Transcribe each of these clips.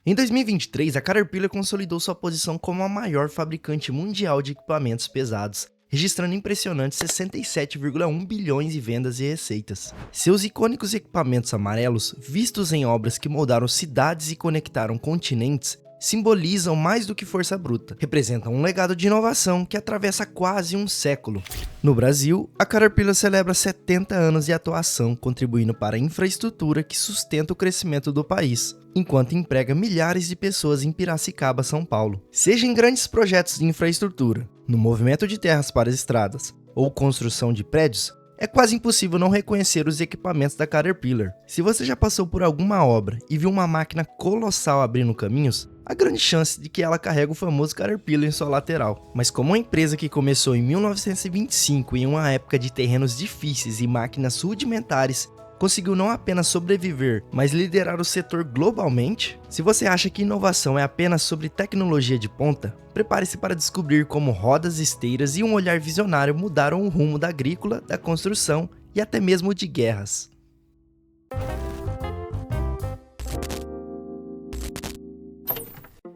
Em 2023, a Caterpillar consolidou sua posição como a maior fabricante mundial de equipamentos pesados, registrando impressionantes 67,1 bilhões em vendas e receitas. Seus icônicos equipamentos amarelos, vistos em obras que moldaram cidades e conectaram continentes, simbolizam mais do que força bruta, representam um legado de inovação que atravessa quase um século. No Brasil, a Caterpillar celebra 70 anos de atuação, contribuindo para a infraestrutura que sustenta o crescimento do país, enquanto emprega milhares de pessoas em Piracicaba, São Paulo. Seja em grandes projetos de infraestrutura, no movimento de terras para as estradas ou construção de prédios, é quase impossível não reconhecer os equipamentos da Caterpillar. Se você já passou por alguma obra e viu uma máquina colossal abrindo caminhos, há grande chance de que ela carregue o famoso Caterpillar em sua lateral. Mas como uma empresa que começou em 1925 em uma época de terrenos difíceis e máquinas rudimentares, conseguiu não apenas sobreviver, mas liderar o setor globalmente? Se você acha que inovação é apenas sobre tecnologia de ponta, prepare-se para descobrir como rodas, esteiras e um olhar visionário mudaram o rumo da agrícola, da construção e até mesmo de guerras.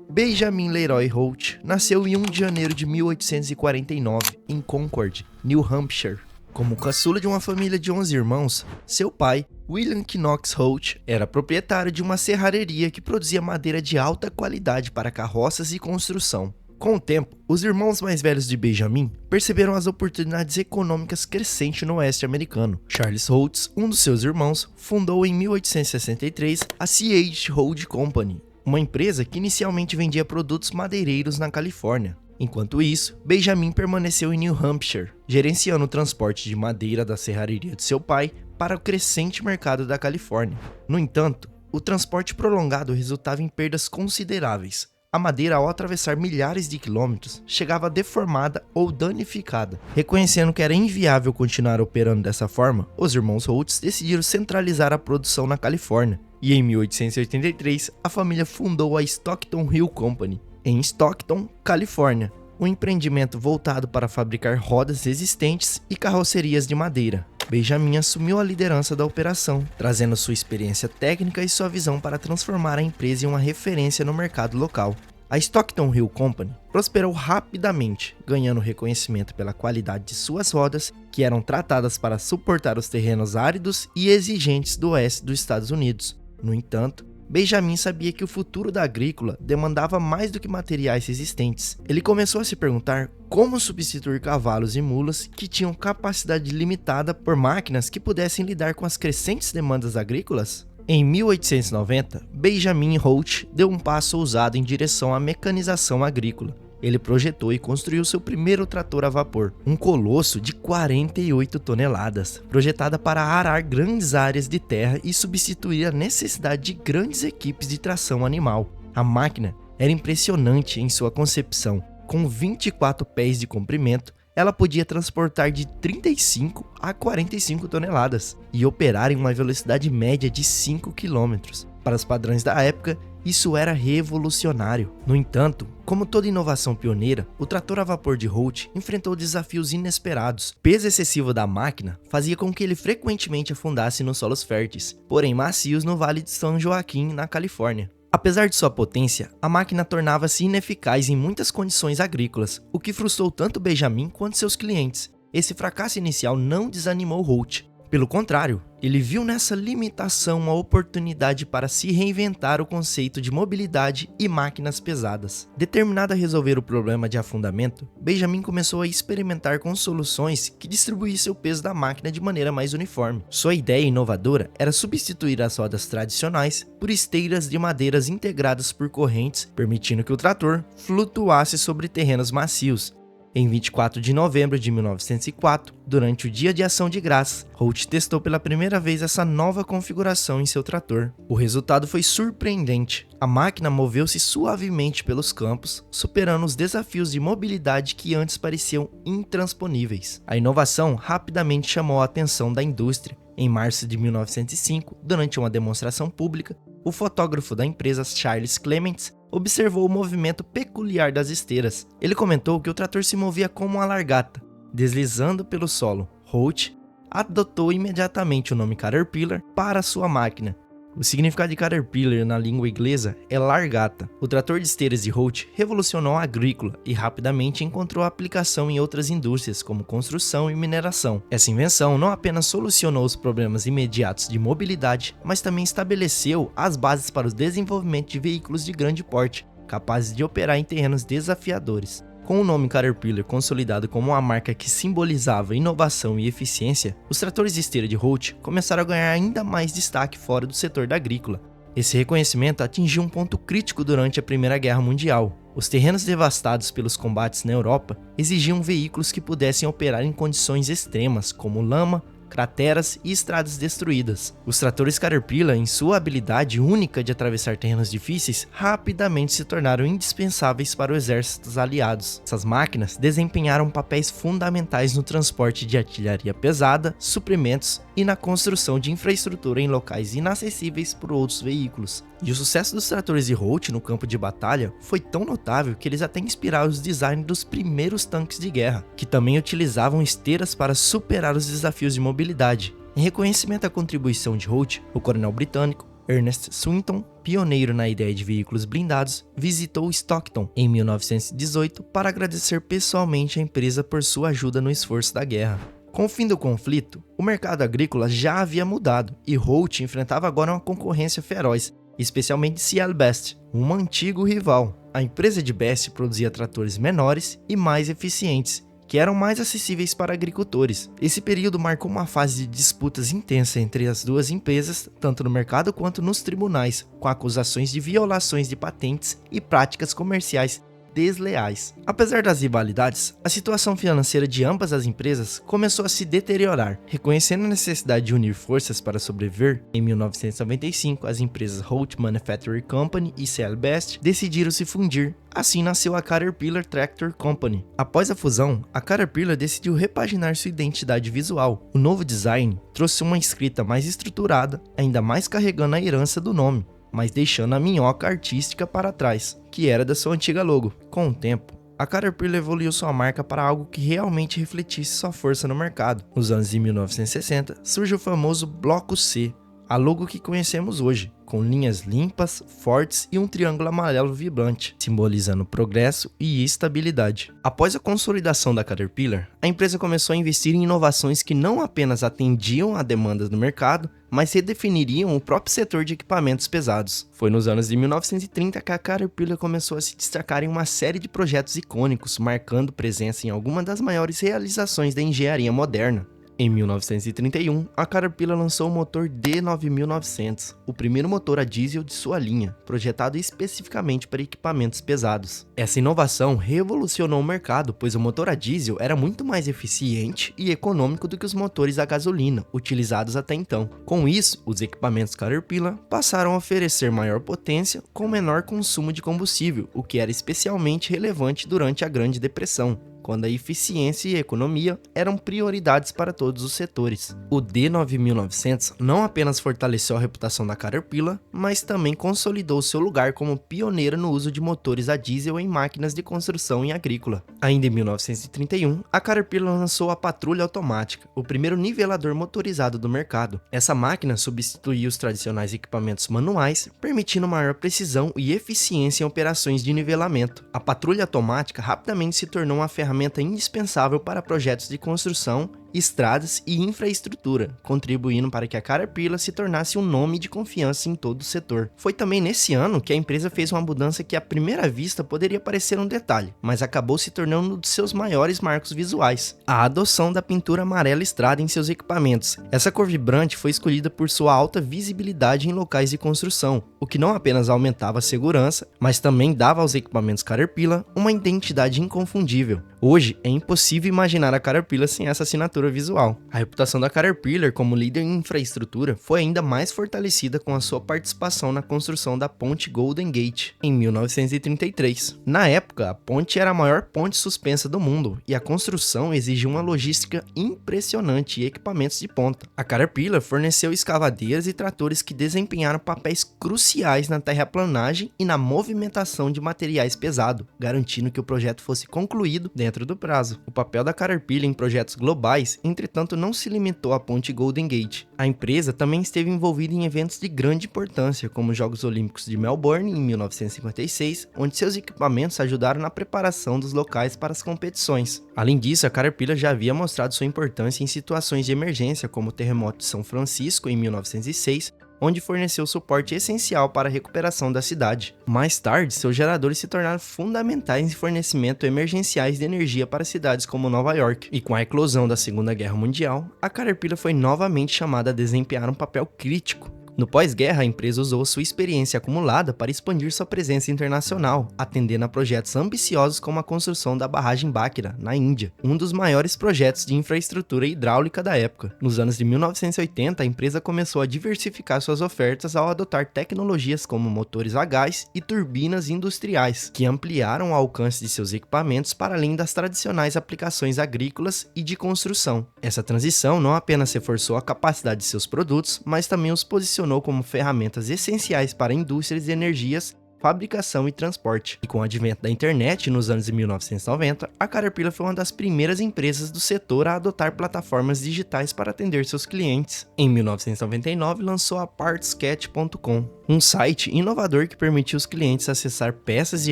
Benjamin Leroy Holt nasceu em 1 de janeiro de 1849, em Concord, New Hampshire. Como caçula de uma família de 11 irmãos, seu pai, William Knox Holt, era proprietário de uma serrareria que produzia madeira de alta qualidade para carroças e construção. Com o tempo, os irmãos mais velhos de Benjamin perceberam as oportunidades econômicas crescentes no oeste americano. Charles Holt, um dos seus irmãos, fundou em 1863 a C.H. Holt Company, uma empresa que inicialmente vendia produtos madeireiros na Califórnia. Enquanto isso, Benjamin permaneceu em New Hampshire, gerenciando o transporte de madeira da serrareria de seu pai para o crescente mercado da Califórnia. No entanto, o transporte prolongado resultava em perdas consideráveis. A madeira, ao atravessar milhares de quilômetros, chegava deformada ou danificada. Reconhecendo que era inviável continuar operando dessa forma, os irmãos Holtz decidiram centralizar a produção na Califórnia. E em 1883, a família fundou a Stockton Hill Company, em Stockton, Califórnia, um empreendimento voltado para fabricar rodas resistentes e carrocerias de madeira. Benjamin assumiu a liderança da operação, trazendo sua experiência técnica e sua visão para transformar a empresa em uma referência no mercado local. A Stockton Hill Company prosperou rapidamente, ganhando reconhecimento pela qualidade de suas rodas, que eram tratadas para suportar os terrenos áridos e exigentes do oeste dos Estados Unidos. No entanto, Benjamin sabia que o futuro da agrícola demandava mais do que materiais resistentes. Ele começou a se perguntar como substituir cavalos e mulas que tinham capacidade limitada por máquinas que pudessem lidar com as crescentes demandas agrícolas. Em 1890, Benjamin Holt deu um passo ousado em direção à mecanização agrícola. Ele projetou e construiu seu primeiro trator a vapor, um colosso de 48 toneladas, projetada para arar grandes áreas de terra e substituir a necessidade de grandes equipes de tração animal. A máquina era impressionante em sua concepção. Com 24 pés de comprimento, ela podia transportar de 35 a 45 toneladas e operar em uma velocidade média de 5 km. Para os padrões da época, isso era revolucionário. No entanto, como toda inovação pioneira, o trator a vapor de Holt enfrentou desafios inesperados. O peso excessivo da máquina fazia com que ele frequentemente afundasse nos solos férteis, porém macios no Vale de São Joaquim, na Califórnia. Apesar de sua potência, a máquina tornava-se ineficaz em muitas condições agrícolas, o que frustrou tanto Benjamin quanto seus clientes. Esse fracasso inicial não desanimou Holt. Pelo contrário, ele viu nessa limitação uma oportunidade para se reinventar o conceito de mobilidade e máquinas pesadas. Determinado a resolver o problema de afundamento, Benjamin começou a experimentar com soluções que distribuíssem o peso da máquina de maneira mais uniforme. Sua ideia inovadora era substituir as rodas tradicionais por esteiras de madeiras integradas por correntes, permitindo que o trator flutuasse sobre terrenos macios. Em 24 de novembro de 1904, durante o Dia de Ação de Graças, Holt testou pela primeira vez essa nova configuração em seu trator. O resultado foi surpreendente. A máquina moveu-se suavemente pelos campos, superando os desafios de mobilidade que antes pareciam intransponíveis. A inovação rapidamente chamou a atenção da indústria. Em março de 1905, durante uma demonstração pública, o fotógrafo da empresa Charles Clements observou o movimento peculiar das esteiras. Ele comentou que o trator se movia como uma largata, deslizando pelo solo. Holt adotou imediatamente o nome Caterpillar para sua máquina, O significado de Caterpillar na língua inglesa é largata. O trator de esteiras de Holt revolucionou a agrícola e rapidamente encontrou aplicação em outras indústrias, como construção e mineração. Essa invenção não apenas solucionou os problemas imediatos de mobilidade, mas também estabeleceu as bases para o desenvolvimento de veículos de grande porte, capazes de operar em terrenos desafiadores. Com o nome Caterpillar consolidado como uma marca que simbolizava inovação e eficiência, os tratores de esteira de Holt começaram a ganhar ainda mais destaque fora do setor da agrícola. Esse reconhecimento atingiu um ponto crítico durante a Primeira Guerra Mundial. Os terrenos devastados pelos combates na Europa exigiam veículos que pudessem operar em condições extremas, como lama, crateras e estradas destruídas. Os tratores Caterpillar, em sua habilidade única de atravessar terrenos difíceis, rapidamente se tornaram indispensáveis para os exércitos aliados. Essas máquinas desempenharam papéis fundamentais no transporte de artilharia pesada, suprimentos e na construção de infraestrutura em locais inacessíveis por outros veículos. E o sucesso dos tratores de Holt no campo de batalha foi tão notável que eles até inspiraram os designs dos primeiros tanques de guerra, que também utilizavam esteiras para superar os desafios de mobilidade. Em reconhecimento à contribuição de Holt, o coronel britânico Ernest Swinton, pioneiro na ideia de veículos blindados, visitou Stockton em 1918 para agradecer pessoalmente à empresa por sua ajuda no esforço da guerra. Com o fim do conflito, o mercado agrícola já havia mudado e Holt enfrentava agora uma concorrência feroz, especialmente de C.L. Best, um antigo rival. A empresa de Best produzia tratores menores e mais eficientes, que eram mais acessíveis para agricultores. Esse período marcou uma fase de disputas intensa entre as duas empresas, tanto no mercado quanto nos tribunais, com acusações de violações de patentes e práticas comerciais desleais. Apesar das rivalidades, a situação financeira de ambas as empresas começou a se deteriorar. Reconhecendo a necessidade de unir forças para sobreviver, em 1995 as empresas Holt Manufacturing Company e C.L. Best decidiram se fundir. Assim nasceu a Caterpillar Tractor Company. Após a fusão, a Caterpillar decidiu repaginar sua identidade visual. O novo design trouxe uma escrita mais estruturada, ainda mais carregando a herança do nome, mas deixando a minhoca artística para trás, que era da sua antiga logo. Com o tempo, a Caterpillar evoluiu sua marca para algo que realmente refletisse sua força no mercado. Nos anos de 1960, surge o famoso Bloco C, a logo que conhecemos hoje, com linhas limpas, fortes e um triângulo amarelo vibrante, simbolizando progresso e estabilidade. Após a consolidação da Caterpillar, a empresa começou a investir em inovações que não apenas atendiam a demandas do mercado, mas redefiniriam o próprio setor de equipamentos pesados. Foi nos anos de 1930 que a Caterpillar começou a se destacar em uma série de projetos icônicos, marcando presença em algumas das maiores realizações da engenharia moderna. Em 1931, a Caterpillar lançou o motor D9900, o primeiro motor a diesel de sua linha, projetado especificamente para equipamentos pesados. Essa inovação revolucionou o mercado, pois o motor a diesel era muito mais eficiente e econômico do que os motores a gasolina, utilizados até então. Com isso, os equipamentos Caterpillar passaram a oferecer maior potência com menor consumo de combustível, o que era especialmente relevante durante a Grande Depressão, quando a eficiência e a economia eram prioridades para todos os setores. O D9900 não apenas fortaleceu a reputação da Caterpillar, mas também consolidou seu lugar como pioneira no uso de motores a diesel em máquinas de construção e agrícola. Ainda em 1931, a Caterpillar lançou a patrulha automática, o primeiro nivelador motorizado do mercado. Essa máquina substituía os tradicionais equipamentos manuais, permitindo maior precisão e eficiência em operações de nivelamento. A patrulha automática rapidamente se tornou uma ferramenta indispensável para projetos de construção, estradas e infraestrutura, contribuindo para que a Caterpillar se tornasse um nome de confiança em todo o setor. Foi também nesse ano que a empresa fez uma mudança que à primeira vista poderia parecer um detalhe, mas acabou se tornando um dos seus maiores marcos visuais: a adoção da pintura amarela estrada em seus equipamentos. Essa cor vibrante foi escolhida por sua alta visibilidade em locais de construção, o que não apenas aumentava a segurança, mas também dava aos equipamentos Caterpillar uma identidade inconfundível. Hoje é impossível imaginar a Caterpillar sem essa assinatura visual. A reputação da Caterpillar como líder em infraestrutura foi ainda mais fortalecida com a sua participação na construção da Ponte Golden Gate em 1933. Na época, a ponte era a maior ponte suspensa do mundo e a construção exigia uma logística impressionante e equipamentos de ponta. A Caterpillar forneceu escavadeiras e tratores que desempenharam papéis cruciais na terraplanagem e na movimentação de materiais pesados, garantindo que o projeto fosse concluído dentro do prazo. O papel da Caterpillar em projetos globais locais, entretanto não se limitou à ponte Golden Gate. A empresa também esteve envolvida em eventos de grande importância, como os Jogos Olímpicos de Melbourne em 1956, onde seus equipamentos ajudaram na preparação dos locais para as competições. Além disso, a Caterpillar já havia mostrado sua importância em situações de emergência, como o terremoto de São Francisco em 1906, onde forneceu suporte essencial para a recuperação da cidade. Mais tarde, seus geradores se tornaram fundamentais em fornecimento emergenciais de energia para cidades como Nova York. E com a eclosão da Segunda Guerra Mundial, a Caterpillar foi novamente chamada a desempenhar um papel crítico. No pós-guerra, a empresa usou sua experiência acumulada para expandir sua presença internacional, atendendo a projetos ambiciosos como a construção da barragem Bhakra, na Índia, um dos maiores projetos de infraestrutura hidráulica da época. Nos anos de 1980, a empresa começou a diversificar suas ofertas ao adotar tecnologias como motores a gás e turbinas industriais, que ampliaram o alcance de seus equipamentos para além das tradicionais aplicações agrícolas e de construção. Essa transição não apenas reforçou a capacidade de seus produtos, mas também os posicionou como ferramentas essenciais para indústrias de energias, fabricação e transporte. E com o advento da internet nos anos de 1990, a Caterpillar foi uma das primeiras empresas do setor a adotar plataformas digitais para atender seus clientes. Em 1999, lançou a PartsCat.com, um site inovador que permitiu os clientes acessar peças de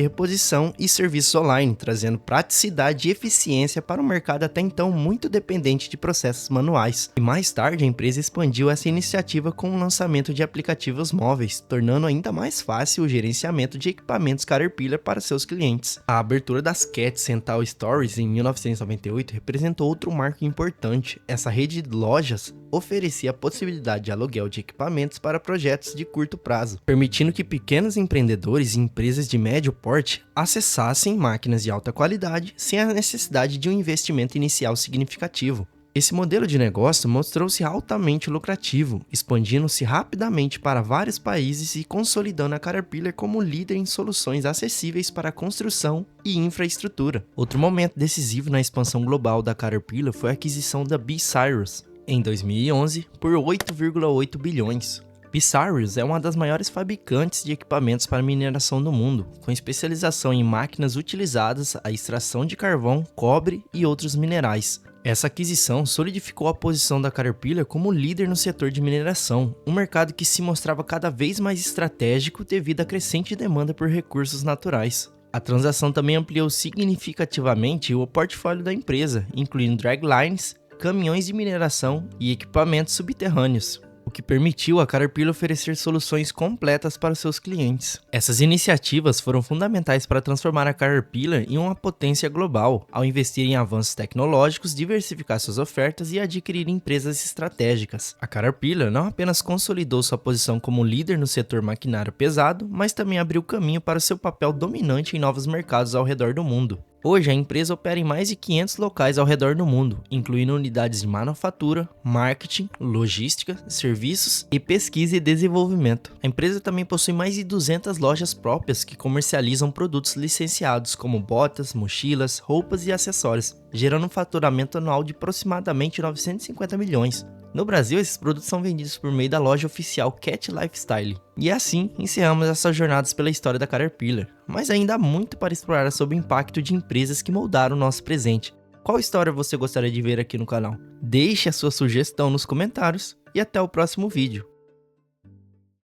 reposição e serviços online, trazendo praticidade e eficiência para um mercado até então muito dependente de processos manuais. E mais tarde, a empresa expandiu essa iniciativa com o lançamento de aplicativos móveis, tornando ainda mais fácil o gerenciamento de equipamentos Caterpillar para seus clientes. A abertura das Cat Central Stores em 1998 representou outro marco importante. Essa rede de lojas oferecia a possibilidade de aluguel de equipamentos para projetos de curto prazo, permitindo que pequenos empreendedores e empresas de médio porte acessassem máquinas de alta qualidade sem a necessidade de um investimento inicial significativo. Esse modelo de negócio mostrou-se altamente lucrativo, expandindo-se rapidamente para vários países e consolidando a Caterpillar como líder em soluções acessíveis para construção e infraestrutura. Outro momento decisivo na expansão global da Caterpillar foi a aquisição da B-Cyrus, em 2011, por 8,8 bilhões. B-Cyrus é uma das maiores fabricantes de equipamentos para mineração do mundo, com especialização em máquinas utilizadas à extração de carvão, cobre e outros minerais. Essa aquisição solidificou a posição da Caterpillar como líder no setor de mineração, um mercado que se mostrava cada vez mais estratégico devido à crescente demanda por recursos naturais. A transação também ampliou significativamente o portfólio da empresa, incluindo draglines, caminhões de mineração e equipamentos subterrâneos, o que permitiu a Caterpillar oferecer soluções completas para seus clientes. Essas iniciativas foram fundamentais para transformar a Caterpillar em uma potência global, ao investir em avanços tecnológicos, diversificar suas ofertas e adquirir empresas estratégicas. A Caterpillar não apenas consolidou sua posição como líder no setor maquinário pesado, mas também abriu caminho para seu papel dominante em novos mercados ao redor do mundo. Hoje, a empresa opera em mais de 500 locais ao redor do mundo, incluindo unidades de manufatura, marketing, logística, serviços e pesquisa e desenvolvimento. A empresa também possui mais de 200 lojas próprias que comercializam produtos licenciados como botas, mochilas, roupas e acessórios, gerando um faturamento anual de aproximadamente 950 milhões. No Brasil, esses produtos são vendidos por meio da loja oficial Cat Lifestyle. E assim, encerramos essas jornadas pela história da Caterpillar. Mas ainda há muito para explorar sobre o impacto de empresas que moldaram o nosso presente. Qual história você gostaria de ver aqui no canal? Deixe a sua sugestão nos comentários e até o próximo vídeo.